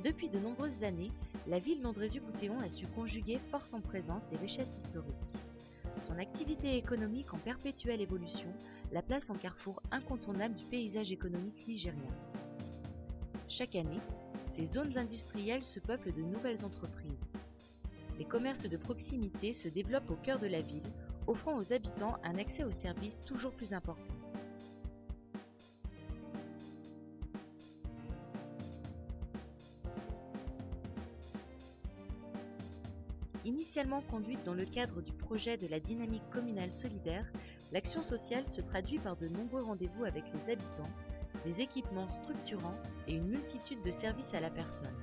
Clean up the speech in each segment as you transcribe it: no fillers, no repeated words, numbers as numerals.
Depuis de nombreuses années, la ville d'Andrézieux-Bouthéon a su conjuguer force en présence et richesse historique. Son activité économique en perpétuelle évolution la place en carrefour incontournable du paysage économique ligérien. Chaque année, ces zones industrielles se peuplent de nouvelles entreprises. Les commerces de proximité se développent au cœur de la ville, offrant aux habitants un accès aux services toujours plus important. Initialement conduite dans le cadre du projet de la dynamique communale solidaire, l'action sociale se traduit par de nombreux rendez-vous avec les habitants, des équipements structurants et une multitude de services à la personne.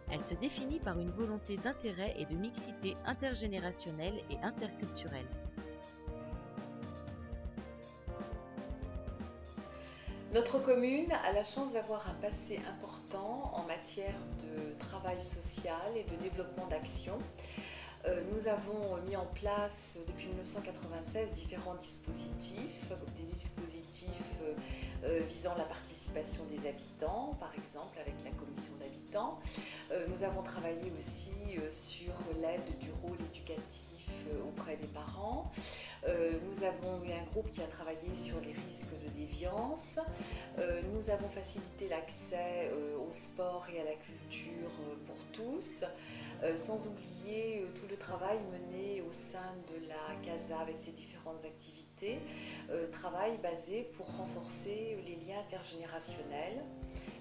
Elle se définit par une volonté d'intérêt et de mixité intergénérationnelle et interculturelle. Notre commune a la chance d'avoir un passé important en matière de travail social et de développement d'action. Nous avons mis en place depuis 1996 différents dispositifs, des dispositifs visant la participation des habitants, par exemple avec la commission d'habitants. Nous avons travaillé aussi sur l'aide du rôle éducatif auprès des parents. Nous avons eu un groupe qui a travaillé sur les risques de déviance. Nous avons facilité l'accès au sport et à la culture pour tous, sans oublier tout le travail mené au sein de la CASA avec ses différentes activités, travail basé pour renforcer les liens intergénérationnels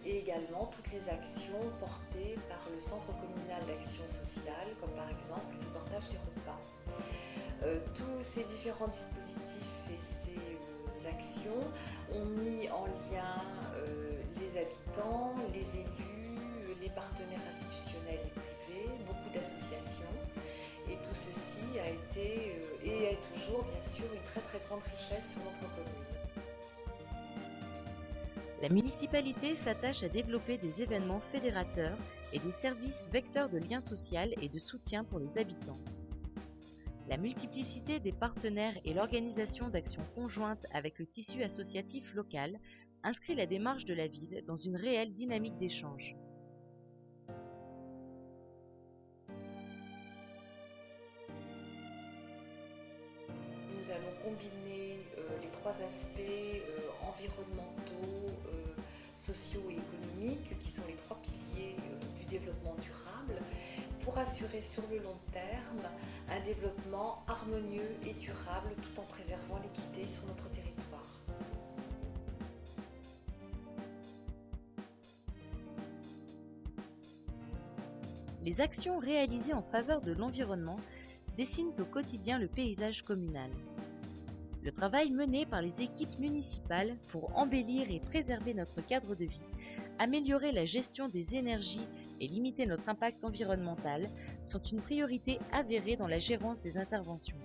et également toutes les actions portées par le Centre communal d'action sociale, comme par exemple le portage des repas. Tous ces différents dispositifs et ces actions ont mis en lien les habitants, les élus, les partenaires institutionnels et privés, beaucoup d'associations. Et tout ceci a été et est toujours bien sûr une très grande richesse sur notre commune. La municipalité s'attache à développer des événements fédérateurs et des services vecteurs de lien social et de soutien pour les habitants. La multiplicité des partenaires et l'organisation d'actions conjointes avec le tissu associatif local inscrit la démarche de la ville dans une réelle dynamique d'échange. Nous allons combiner les trois aspects environnementaux, sociaux et économiques, qui sont les trois piliers du développement durable, pour assurer sur le long terme un développement harmonieux et durable tout en préservant l'équité sur notre territoire. Les actions réalisées en faveur de l'environnement dessinent au quotidien le paysage communal. Le travail mené par les équipes municipales pour embellir et préserver notre cadre de vie, améliorer la gestion des énergies et limiter notre impact environnemental sont une priorité avérée dans la gérance des interventions.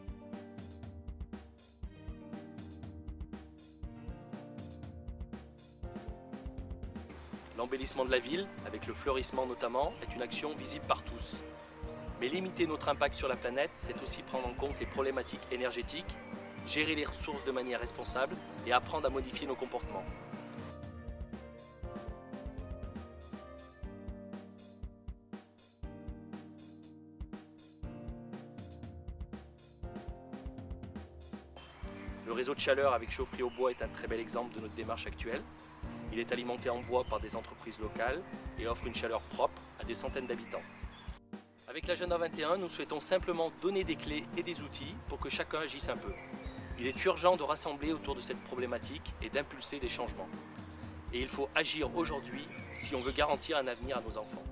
L'embellissement de la ville, avec le fleurissement notamment, est une action visible par tous. Mais limiter notre impact sur la planète, c'est aussi prendre en compte les problématiques énergétiques, gérer les ressources de manière responsable et apprendre à modifier nos comportements. Le réseau de chaleur avec chaufferie au bois est un très bel exemple de notre démarche actuelle. Il est alimenté en bois par des entreprises locales et offre une chaleur propre à des centaines d'habitants. Avec l'Agenda 21, nous souhaitons simplement donner des clés et des outils pour que chacun agisse un peu. Il est urgent de rassembler autour de cette problématique et d'impulser des changements. Et il faut agir aujourd'hui si on veut garantir un avenir à nos enfants.